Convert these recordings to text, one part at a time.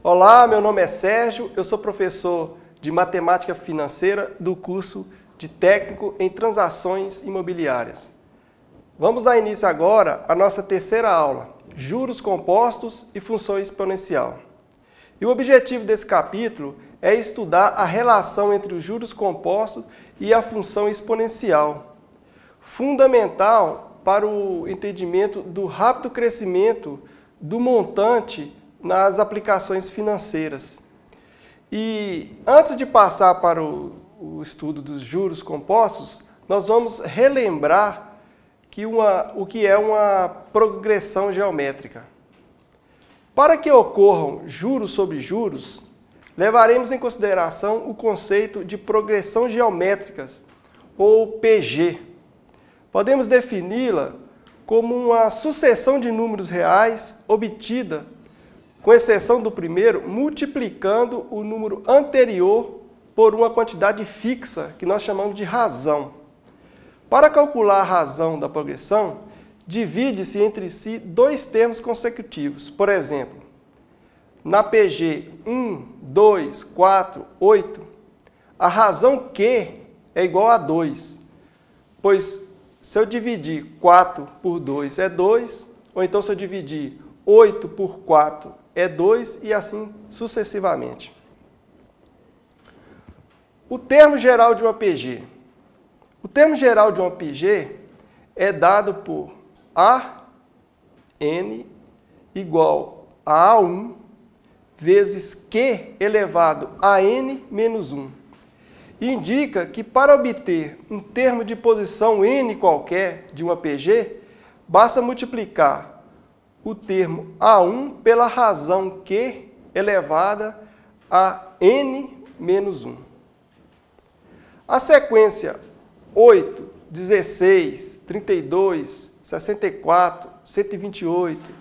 Olá, meu nome é Sérgio, eu sou professor de Matemática Financeira do curso de Técnico em Transações Imobiliárias. Vamos dar início agora à nossa terceira aula, Juros Compostos e Função Exponencial. E o objetivo desse capítulo é estudar a relação entre os juros compostos e a função exponencial, fundamental para o entendimento do rápido crescimento do montante nas aplicações financeiras. E antes de passar para o estudo dos juros compostos, nós vamos relembrar o que é uma progressão geométrica. Para que ocorram juros sobre juros, levaremos em consideração o conceito de progressão geométricas, ou PG. Podemos defini-la como uma sucessão de números reais obtida, com exceção do primeiro, multiplicando o número anterior por uma quantidade fixa, que nós chamamos de razão. Para calcular a razão da progressão, divide-se entre si dois termos consecutivos. Por exemplo, na PG 1, 2, 4, 8, a razão Q é igual a 2, pois se eu dividir 4 por 2 é 2, ou então se eu dividir 8 por 4 é 2 e assim sucessivamente. O termo geral de uma PG. O termo geral de uma PG é dado por AN igual a A1 vezes Q elevado a N menos 1. Indica que para obter um termo de posição N qualquer de uma PG, basta multiplicar o termo A1 pela razão Q elevada a N menos 1. A sequência 8, 16, 32, 64, 128,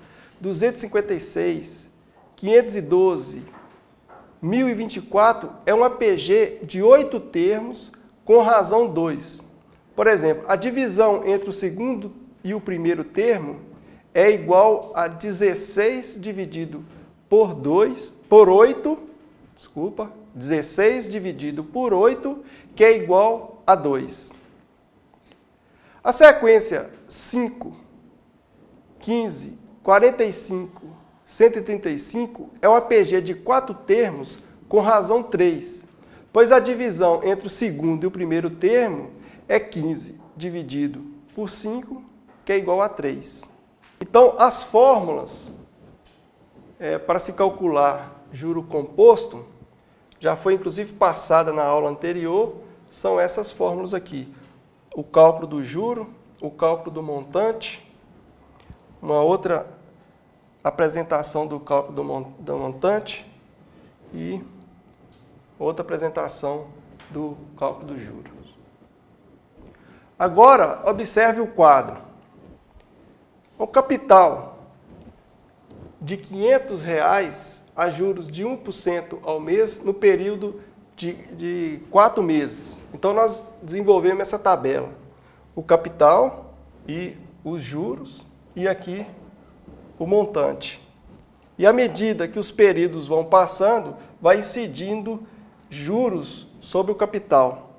256, 512, 1024 é uma PG de 8 termos com razão 2. Por exemplo, a divisão entre o segundo e o primeiro termo é igual a 16 dividido por 16 dividido por 8, que é igual a 2. A sequência 5, 15, 45, 135 é uma PG de 4 termos com razão 3, pois a divisão entre o segundo e o primeiro termo é 15 dividido por 5, que é igual a 3. Então, as fórmulas para se calcular juro composto, já foi inclusive passada na aula anterior, são essas fórmulas aqui. O cálculo do juro, o cálculo do montante, uma outra apresentação do cálculo do montante e outra apresentação do cálculo do juro. Agora, observe o quadro. O capital de R$ 500 a juros de 1% ao mês no período de 4 meses. Então, nós desenvolvemos essa tabela. O capital e os juros e aqui o montante. E à medida que os períodos vão passando, vai incidindo juros sobre o capital.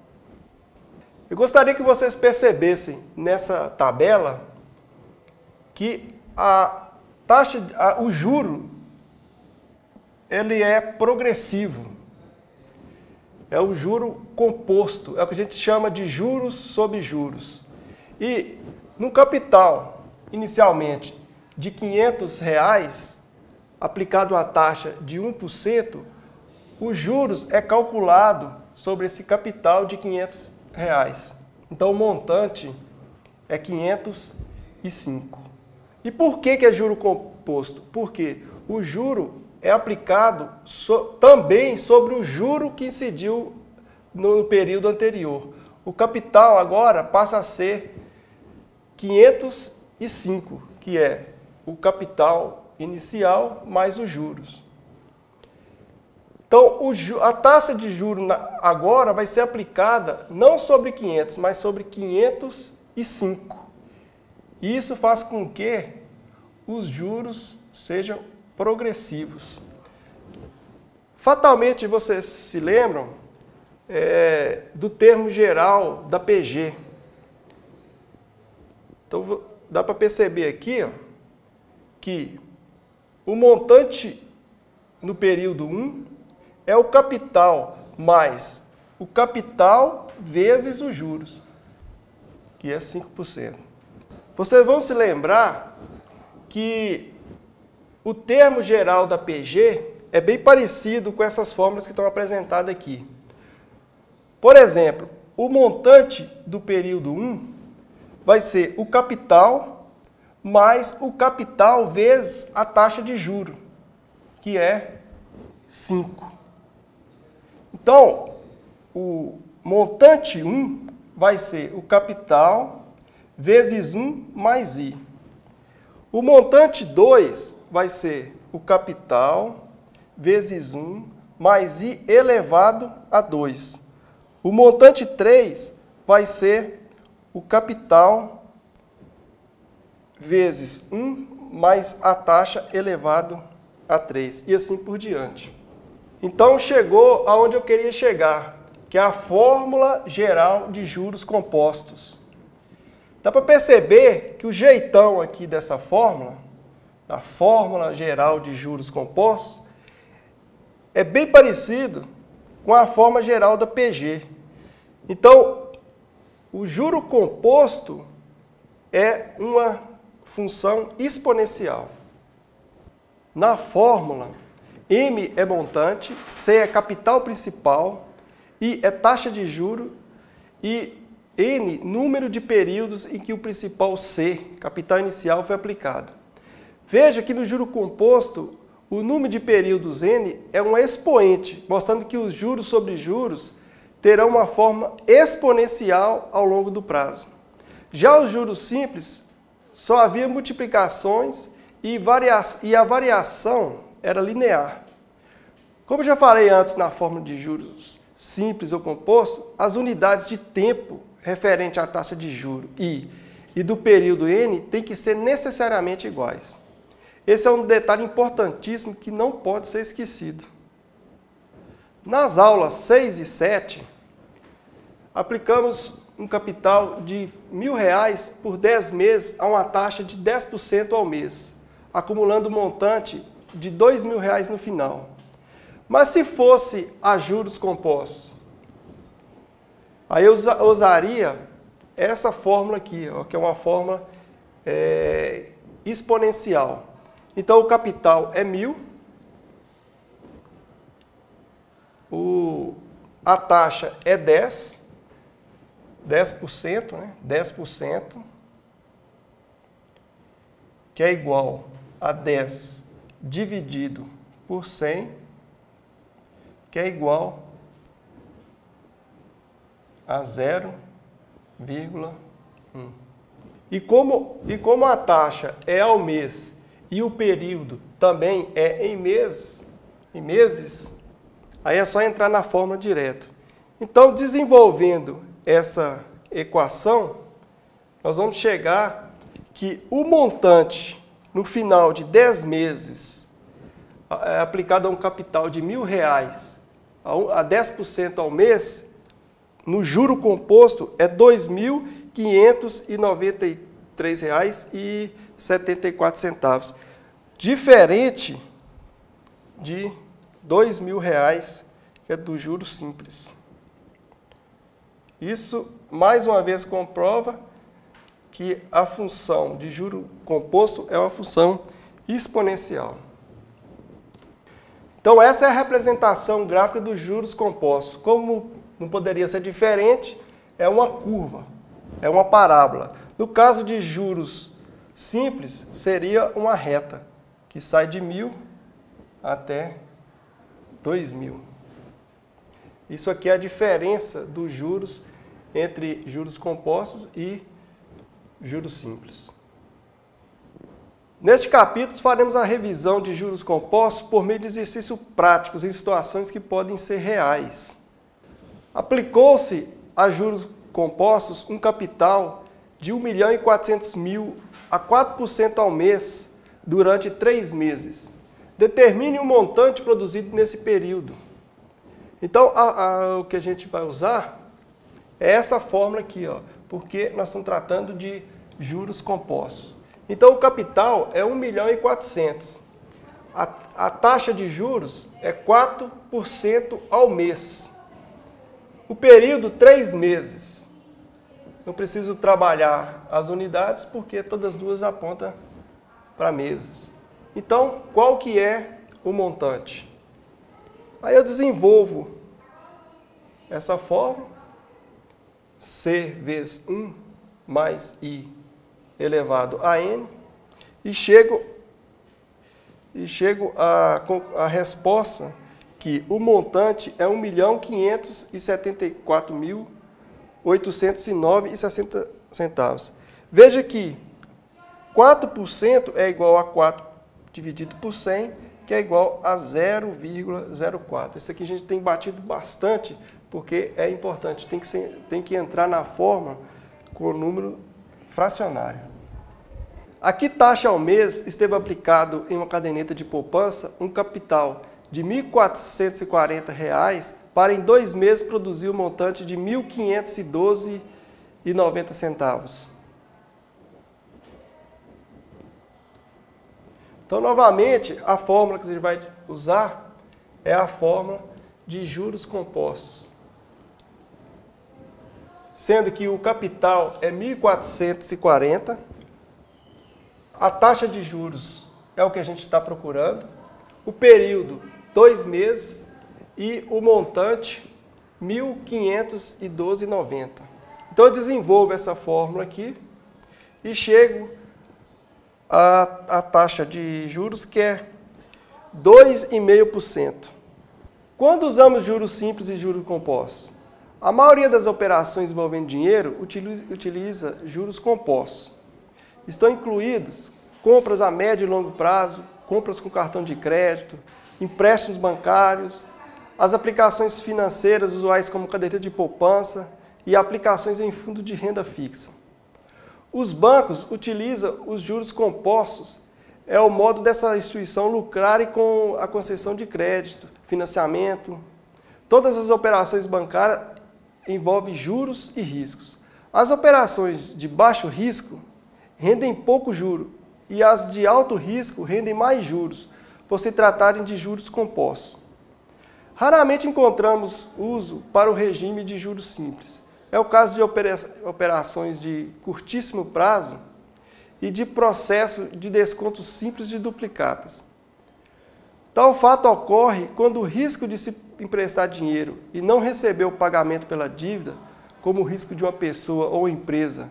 Eu gostaria que vocês percebessem nessa tabela que o juro ele é progressivo. É o juro composto, é o que a gente chama de juros sobre juros. E no capital, inicialmente, de R$ 500, aplicado uma taxa de 1%, os juros é calculado sobre esse capital de R$ 500. Então, o montante é 505. E por que é juro composto? Porque o juro é aplicado também sobre o juro que incidiu no período anterior. O capital agora passa a ser 500 5, que é o capital inicial mais os juros. Então, a taxa de juros agora vai ser aplicada não sobre 500, mas sobre 505. E isso faz com que os juros sejam progressivos. Fatalmente, vocês se lembram do termo geral da PG. Então, dá para perceber aqui, ó, que o montante no período 1 é o capital mais o capital vezes os juros, que é 5%. Vocês vão se lembrar que o termo geral da PG é bem parecido com essas fórmulas que estão apresentadas aqui. Por exemplo, o montante do período 1 vai ser o capital mais o capital vezes a taxa de juro, que é 5. Então, o montante 1 vai ser o capital vezes 1 mais I. O montante 2 vai ser o capital vezes 1 mais I elevado a 2. O montante 3 vai ser o capital vezes 1 mais a taxa elevado a 3. E assim por diante. Então, chegou aonde eu queria chegar, que é a fórmula geral de juros compostos. Dá para perceber que o jeitão aqui dessa fórmula, da fórmula geral de juros compostos, é bem parecido com a fórmula geral da PG. Então, o juro composto é uma função exponencial. Na fórmula, M é montante, C é capital principal, I é taxa de juro e N, número de períodos em que o principal C, capital inicial, foi aplicado. Veja que no juro composto, o número de períodos N é um expoente, mostrando que os juros sobre juros terão uma forma exponencial ao longo do prazo. Já os juros simples, só havia multiplicações e a variação era linear. Como já falei antes na fórmula de juros simples ou composto, as unidades de tempo referente à taxa de juros I e do período N têm que ser necessariamente iguais. Esse é um detalhe importantíssimo que não pode ser esquecido. Nas aulas 6 e 7, aplicamos um capital de R$1.000 por 10 meses a uma taxa de 10% ao mês, acumulando um montante de R$2.000 no final. Mas se fosse a juros compostos, aí eu usaria essa fórmula aqui, ó, que é uma fórmula exponencial. Então, o capital é 1.000, a taxa é 10%, né? 10%, que é igual a 10 dividido por 100, que é igual a 0,1. E como a taxa é ao mês e o período também é em meses, aí é só entrar na fórmula direto. Então, desenvolvendo essa equação, nós vamos chegar que o montante no final de 10 meses aplicado a um capital de R$1.000 a 10% ao mês, no juro composto é R$ 2.593,74, diferente de R$ 2.000, que é do juro simples. Isso, mais uma vez, comprova que a função de juro composto é uma função exponencial. Então, essa é a representação gráfica dos juros compostos. Como não poderia ser diferente, é uma curva, é uma parábola. No caso de juros simples, seria uma reta, que sai de 1.000 até 2.000. Isso aqui é a diferença dos juros entre juros compostos e juros simples. Neste capítulo, faremos a revisão de juros compostos por meio de exercícios práticos em situações que podem ser reais. Aplicou-se a juros compostos um capital de R$ 1.400.000 a 4% ao mês durante 3 meses. Determine o montante produzido nesse período. Então, o que a gente vai usar é essa fórmula aqui, ó, porque nós estamos tratando de juros compostos. Então, o capital é R$ 1.400.000. A taxa de juros é 4% ao mês. O período, 3 meses. Não preciso trabalhar as unidades, porque todas duas apontam para meses. Então, qual que é o montante? Aí eu desenvolvo essa fórmula, C vezes 1 mais I elevado a N, e chego à resposta que o montante é R$ 1.574.809,60. Veja que 4% é igual a 4 dividido por 100, que é igual a 0,04. Isso aqui a gente tem batido bastante, porque é importante, tem que entrar na forma com o número fracionário. A que taxa ao mês esteve aplicado em uma caderneta de poupança um capital de R$ 1.440 para em 2 meses produzir o montante de R$ 1.512,90. Então, novamente, a fórmula que a gente vai usar é a fórmula de juros compostos. Sendo que o capital é 1.440, a taxa de juros é o que a gente está procurando, o período, 2 meses, e o montante, R$ 1.512,90. Então, eu desenvolvo essa fórmula aqui e chego a taxa de juros, que é 2,5%. Quando usamos juros simples e juros compostos? A maioria das operações envolvendo dinheiro utiliza juros compostos. Estão incluídos compras a médio e longo prazo, compras com cartão de crédito, empréstimos bancários, as aplicações financeiras usuais como caderneta de poupança e aplicações em fundo de renda fixa. Os bancos utilizam os juros compostos, é o modo dessa instituição lucrarem com a concessão de crédito, financiamento. Todas as operações bancárias envolvem juros e riscos. As operações de baixo risco rendem pouco juro e as de alto risco rendem mais juros, por se tratarem de juros compostos. Raramente encontramos uso para o regime de juros simples. É o caso de operações de curtíssimo prazo e de processo de desconto simples de duplicatas. Tal fato ocorre quando o risco de se emprestar dinheiro e não receber o pagamento pela dívida, como o risco de uma pessoa ou empresa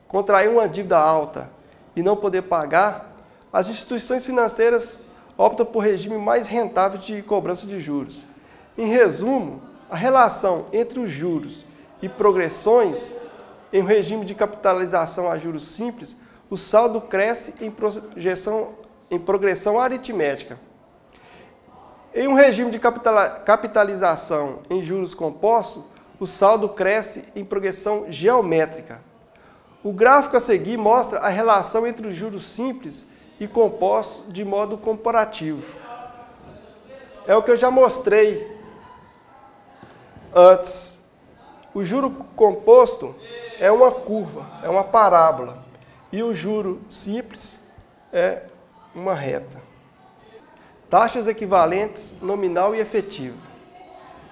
contrair uma dívida alta e não poder pagar, as instituições financeiras optam por regime mais rentável de cobrança de juros. Em resumo, a relação entre os juros e progressões em um regime de capitalização a juros simples, o saldo cresce em progressão aritmética. Em um regime de capitalização em juros compostos, o saldo cresce em progressão geométrica. O gráfico a seguir mostra a relação entre os juros simples e compostos de modo comparativo. É o que eu já mostrei antes. O juro composto é uma curva, é uma parábola, e o juro simples é uma reta. Taxas equivalentes, nominal e efetiva.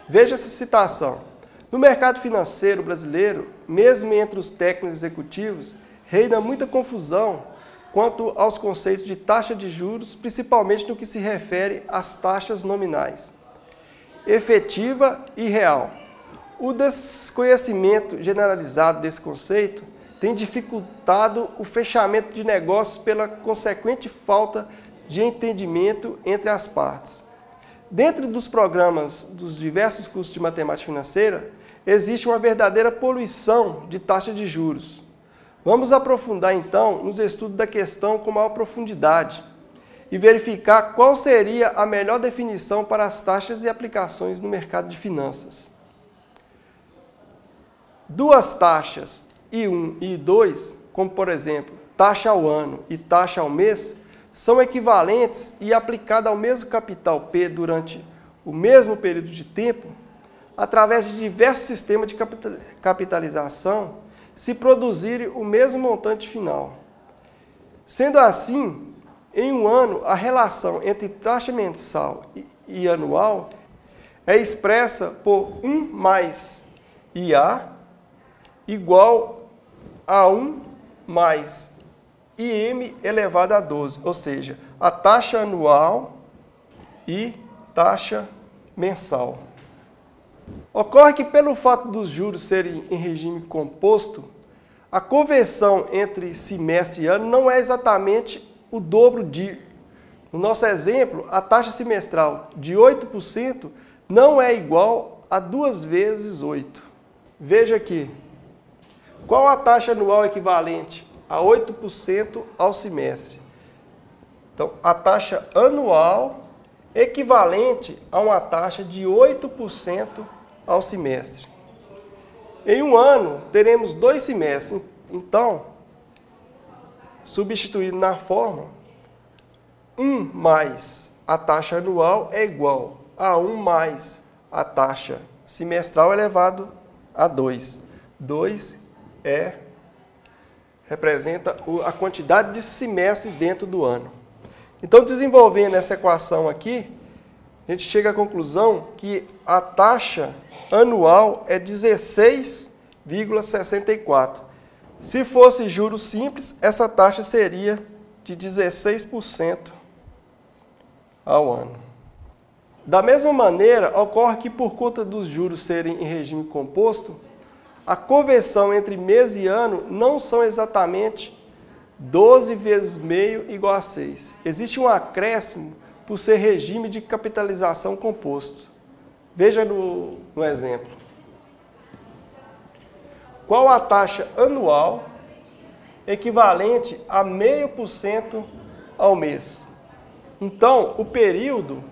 Veja essa citação. No mercado financeiro brasileiro, mesmo entre os técnicos executivos, reina muita confusão quanto aos conceitos de taxa de juros, principalmente no que se refere às taxas nominais, efetiva e real. O desconhecimento generalizado desse conceito tem dificultado o fechamento de negócios pela consequente falta de entendimento entre as partes. Dentro dos programas dos diversos cursos de matemática financeira, existe uma verdadeira poluição de taxa de juros. Vamos aprofundar então nos estudos da questão com maior profundidade e verificar qual seria a melhor definição para as taxas e aplicações no mercado de finanças. Duas taxas, I1 e I2, como por exemplo, taxa ao ano e taxa ao mês, são equivalentes e aplicadas ao mesmo capital P durante o mesmo período de tempo, através de diversos sistemas de capitalização, se produzirem o mesmo montante final. Sendo assim, em um ano, a relação entre taxa mensal e anual é expressa por 1 mais IA igual a 1 mais IM elevado a 12, ou seja, a taxa anual e taxa mensal. Ocorre que, pelo fato dos juros serem em regime composto, a conversão entre semestre e ano não é exatamente o dobro de. No nosso exemplo, a taxa semestral de 8% não é igual a 2 vezes 8. Veja aqui, qual a taxa anual equivalente a 8% ao semestre? Então, a taxa anual equivalente a uma taxa de 8% ao semestre. Em um ano, teremos 2 semestres. Então, substituído na forma, 1 mais a taxa anual é igual a 1 mais a taxa semestral elevado a 2. 2 representa a quantidade de semestre dentro do ano. Então, desenvolvendo essa equação aqui, a gente chega à conclusão que a taxa anual é 16,64. Se fosse juros simples, essa taxa seria de 16% ao ano. Da mesma maneira, ocorre que por conta dos juros serem em regime composto, a conversão entre mês e ano não são exatamente 12 vezes meio igual a 6. Existe um acréscimo por ser regime de capitalização composto. Veja no exemplo. Qual a taxa anual equivalente a 0,5% ao mês? Então, o período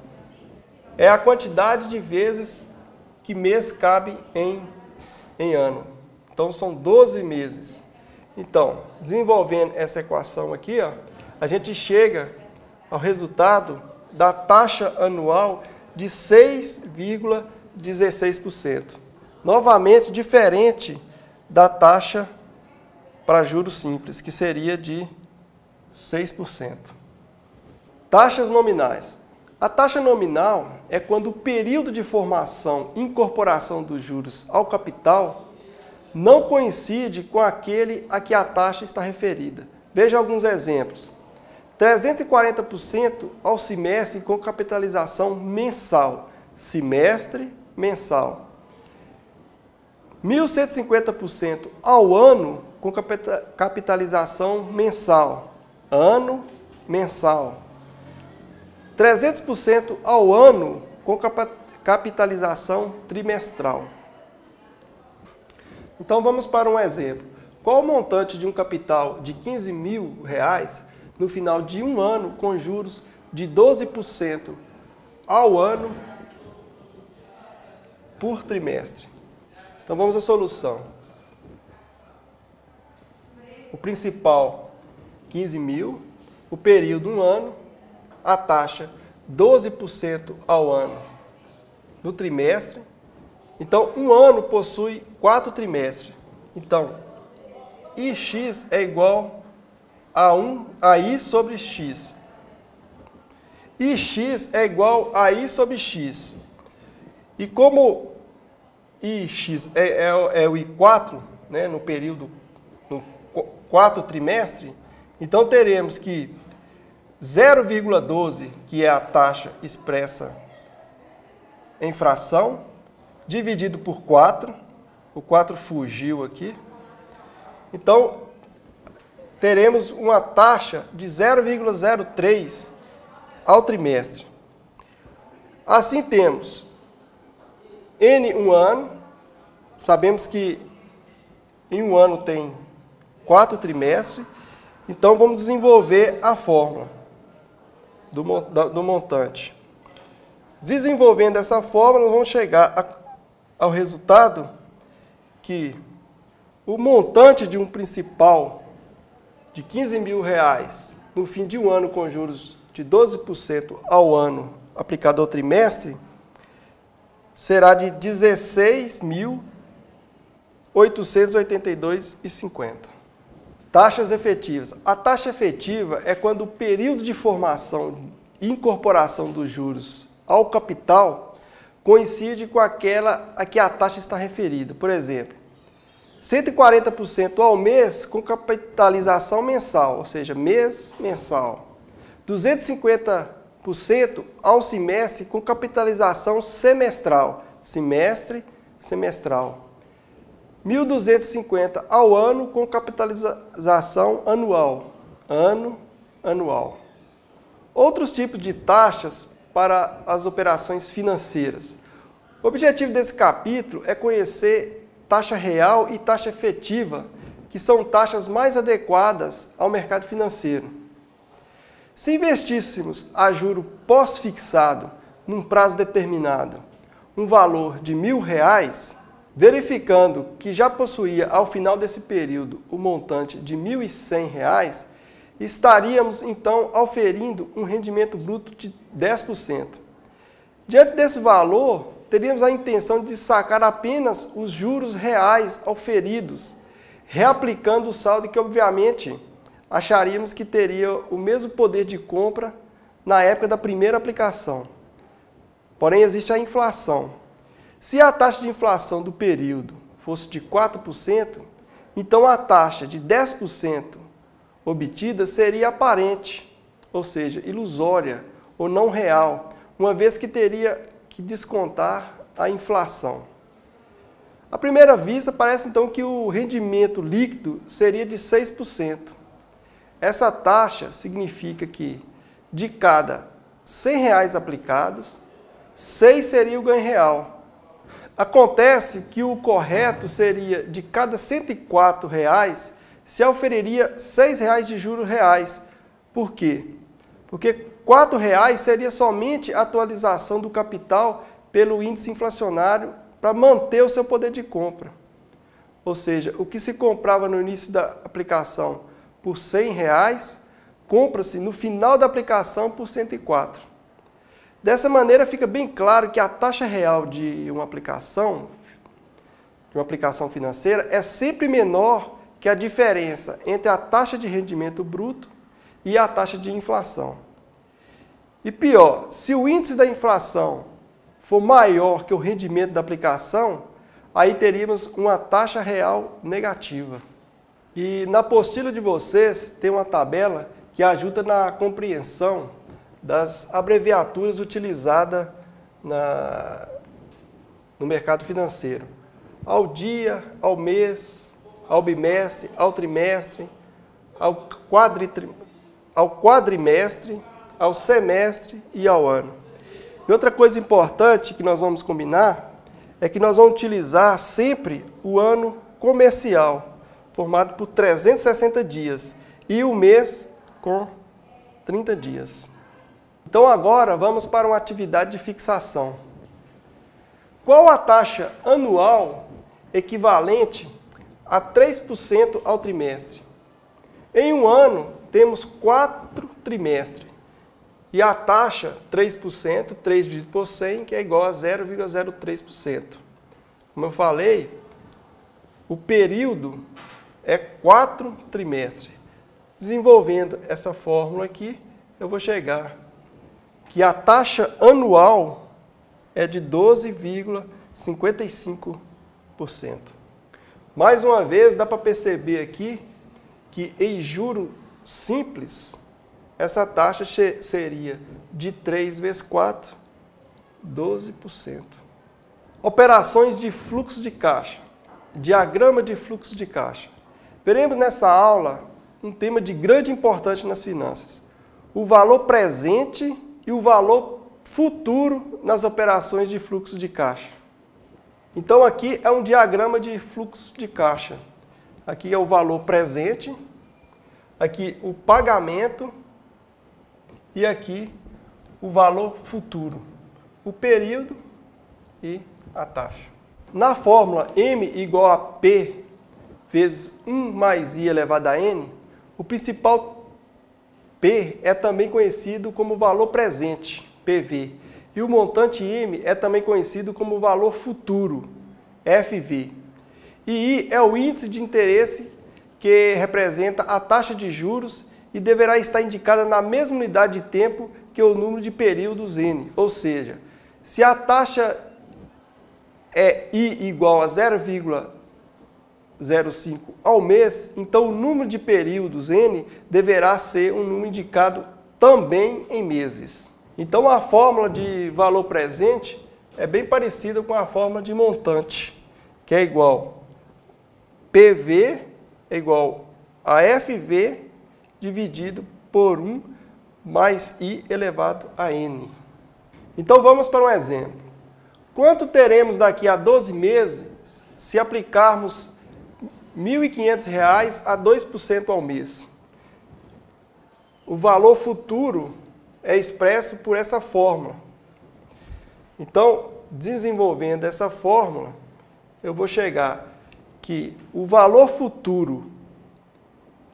é a quantidade de vezes que mês cabe em ano. Então, são 12 meses. Então, desenvolvendo essa equação aqui, ó, a gente chega ao resultado da taxa anual de 6,16%. Novamente, diferente da taxa para juros simples, que seria de 6%. Taxas nominais. A taxa nominal é quando o período de formação e incorporação dos juros ao capital não coincide com aquele a que a taxa está referida. Veja alguns exemplos. 340% ao semestre com capitalização mensal. Semestre mensal. 1.150% ao ano com capitalização mensal. Ano mensal. 300% ao ano com capitalização trimestral. Então vamos para um exemplo. Qual o montante de um capital de R$15.000 no final de um ano com juros de 12% ao ano por trimestre? Então vamos à solução. O principal 15.000, o período 1 ano, a taxa 12% ao ano no trimestre. Então, um ano possui 4 trimestres. Então, IX é igual a I sobre X. IX é igual a I sobre X. E como IX é o I4, né, no período, no 4 trimestre, então teremos que 0,12, que é a taxa expressa em fração, dividido por 4, o 4 fugiu aqui, então teremos uma taxa de 0,03 ao trimestre. Assim temos N um ano, sabemos que em um ano tem 4 trimestres. Então, vamos desenvolver a fórmula do montante. Desenvolvendo essa fórmula, nós vamos chegar ao resultado que o montante de um principal de R$15.000 no fim de um ano com juros de 12% ao ano aplicado ao trimestre será de R$16.882,50. Taxas efetivas. A taxa efetiva é quando o período de formação e incorporação dos juros ao capital coincide com aquela a que a taxa está referida. Por exemplo, 140% ao mês com capitalização mensal, ou seja, mês mensal. 250% ao semestre com capitalização semestral, semestre semestral. 1.250 ao ano com capitalização anual, ano anual. Outros tipos de taxas para as operações financeiras. O objetivo desse capítulo é conhecer taxa real e taxa efetiva, que são taxas mais adequadas ao mercado financeiro. Se investíssemos a juro pós-fixado num prazo determinado um valor de R$1.000, verificando que já possuía ao final desse período o montante de R$1.100, estaríamos então auferindo um rendimento bruto de 10%. Diante desse valor, teríamos a intenção de sacar apenas os juros reais auferidos, reaplicando o saldo que, obviamente, acharíamos que teria o mesmo poder de compra na época da primeira aplicação. Porém, existe a inflação. Se a taxa de inflação do período fosse de 4%, então a taxa de 10% obtida seria aparente, ou seja, ilusória ou não real, uma vez que teria que descontar a inflação. À primeira vista, parece então que o rendimento líquido seria de 6%. Essa taxa significa que, de cada R$100 aplicados, 6 seria o ganho real. Acontece que o correto seria, de cada R$104, se auferiria R$6 de juros reais. Por quê? Porque R$4 seria somente a atualização do capital pelo índice inflacionário para manter o seu poder de compra. Ou seja, o que se comprava no início da aplicação por R$100, compra-se no final da aplicação por R$104. Dessa maneira, fica bem claro que a taxa real de uma aplicação financeira é sempre menor que a diferença entre a taxa de rendimento bruto e a taxa de inflação. E pior, se o índice da inflação for maior que o rendimento da aplicação, aí teríamos uma taxa real negativa. E na apostila de vocês tem uma tabela que ajuda na compreensão das abreviaturas utilizadas no mercado financeiro. Ao dia, ao mês, ao bimestre, ao trimestre, ao quadrimestre, ao semestre e ao ano. E outra coisa importante que nós vamos combinar é que nós vamos utilizar sempre o ano comercial, formado por 360 dias, e o mês com 30 dias. Então agora vamos para uma atividade de fixação. Qual a taxa anual equivalente a 3% ao trimestre? Em um ano temos 4 trimestres e a taxa 3%, 3 dividido por 100, que é igual a 0,03%. Como eu falei, o período é 4 trimestres. Desenvolvendo essa fórmula aqui, eu vou chegar que a taxa anual é de 12,55%. Mais uma vez, dá para perceber aqui que em juro simples, essa taxa seria de 3 vezes 4, 12%. Operações de fluxo de caixa. Diagrama de fluxo de caixa. Veremos nessa aula um tema de grande importância nas finanças. O valor presente e o valor futuro nas operações de fluxo de caixa. Então aqui é um diagrama de fluxo de caixa. aqui é o valor presente, aqui o pagamento e aqui o valor futuro, o período e a taxa. Na fórmula M igual a P vezes 1 mais I elevado a N, o principal P é também conhecido como valor presente, PV, e o montante M é também conhecido como valor futuro, FV. E I é o índice de interesse que representa a taxa de juros e deverá estar indicada na mesma unidade de tempo que o número de períodos N, ou seja, se a taxa é I igual a 0,05 ao mês, então o número de períodos N deverá ser um número indicado também em meses. Então a fórmula de valor presente é bem parecida com a fórmula de montante, que é igual PV é igual a FV dividido por 1 mais I elevado a N. Então vamos para um exemplo. Quanto teremos daqui a 12 meses se aplicarmos R$ 1.500 a 2% ao mês? O valor futuro é expresso por essa fórmula. Então, desenvolvendo essa fórmula, eu vou chegar que o valor futuro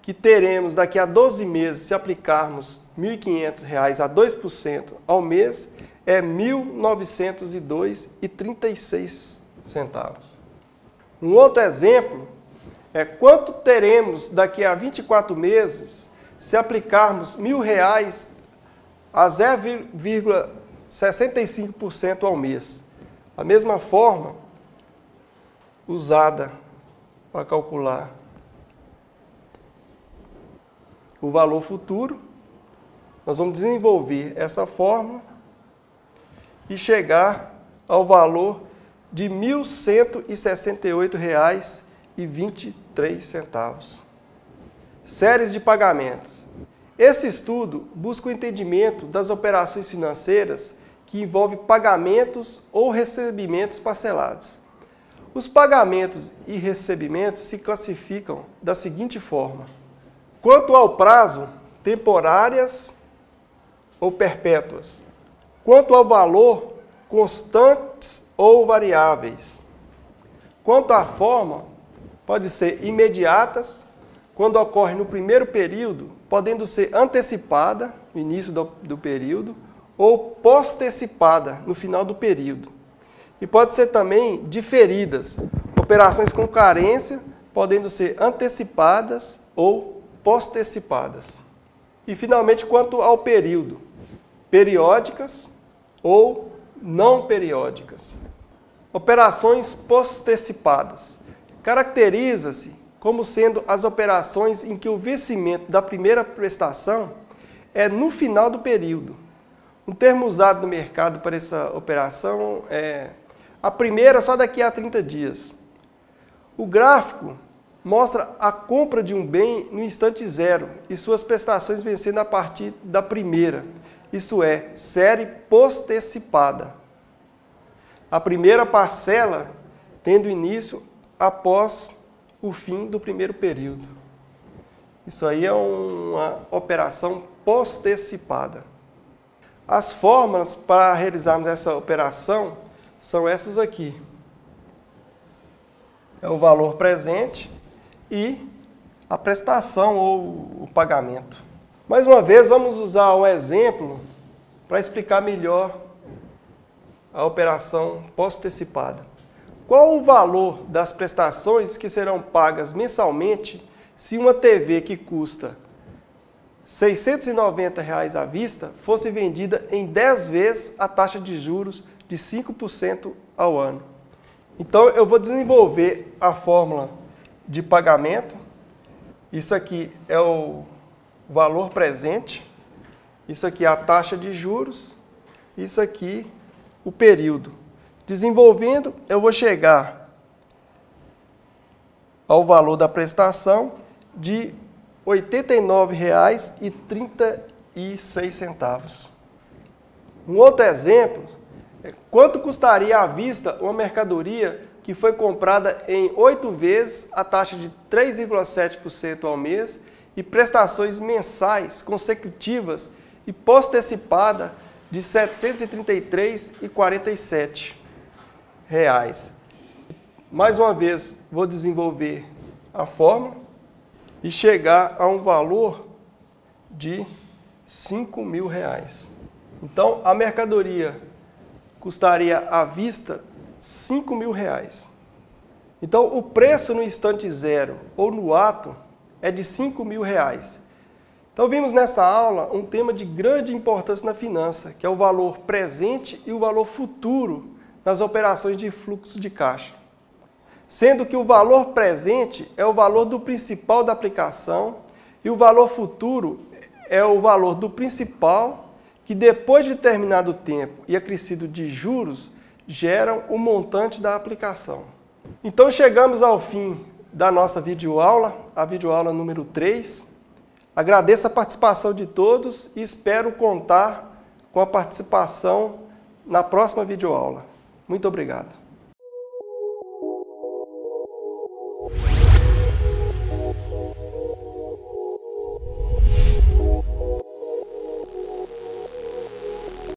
que teremos daqui a 12 meses se aplicarmos R$ 1.500 a 2% ao mês é R$ 1.902,36. Um outro exemplo é quanto teremos daqui a 24 meses se aplicarmos R$ 1.000 a 0,65% ao mês. A mesma forma usada para calcular o valor futuro, nós vamos desenvolver essa fórmula e chegar ao valor de R$ 1.168,23. Séries de pagamentos. Esse estudo busca o entendimento das operações financeiras que envolvem pagamentos ou recebimentos parcelados. Os pagamentos e recebimentos se classificam da seguinte forma: quanto ao prazo, temporárias ou perpétuas; quanto ao valor, constantes ou variáveis; quanto à forma, pode ser imediatas, quando ocorre no primeiro período, podendo ser antecipada, no início do período, ou postecipada, no final do período. E pode ser também diferidas, operações com carência, podendo ser antecipadas ou postecipadas. E, finalmente, quanto ao período, periódicas ou não periódicas. Operações postecipadas. Caracteriza-se como sendo as operações em que o vencimento da primeira prestação é no final do período. Um termo usado no mercado para essa operação é a primeira só daqui a 30 dias. O gráfico mostra a compra de um bem no instante zero e suas prestações vencendo a partir da primeira, isso é, série postecipada. A primeira parcela tendo início após o fim do primeiro período. Isso aí é uma operação postecipada. As fórmulas para realizarmos essa operação são essas aqui. É o valor presente e a prestação ou o pagamento. Mais uma vez, vamos usar um exemplo para explicar melhor a operação postecipada. Qual o valor das prestações que serão pagas mensalmente se uma TV que custa R$ 690 à vista fosse vendida em 10 vezes a taxa de juros de 5% ao ano? Então, eu vou desenvolver a fórmula de pagamento. Isso aqui é o valor presente, isso aqui é a taxa de juros, isso aqui o período. Desenvolvendo, eu vou chegar ao valor da prestação de R$ 89,36. Um outro exemplo é quanto custaria à vista uma mercadoria que foi comprada em 8 vezes a taxa de 3,7% ao mês e prestações mensais consecutivas e pós-antecipada de R$ 733,47. Mais uma vez, vou desenvolver a fórmula e chegar a um valor de R$ 5.000. Então, a mercadoria custaria à vista R$ 5.000. Então, o preço no instante zero ou no ato é de R$ 5.000. Então, vimos nessa aula um tema de grande importância na finança, que é o valor presente e o valor futuro nas operações de fluxo de caixa. Sendo que o valor presente é o valor do principal da aplicação e o valor futuro é o valor do principal que, depois de terminado o tempo e acrescido de juros, geram o montante da aplicação. Então, chegamos ao fim da nossa videoaula, a videoaula número 3. Agradeço a participação de todos e espero contar com a participação na próxima videoaula. Muito obrigado.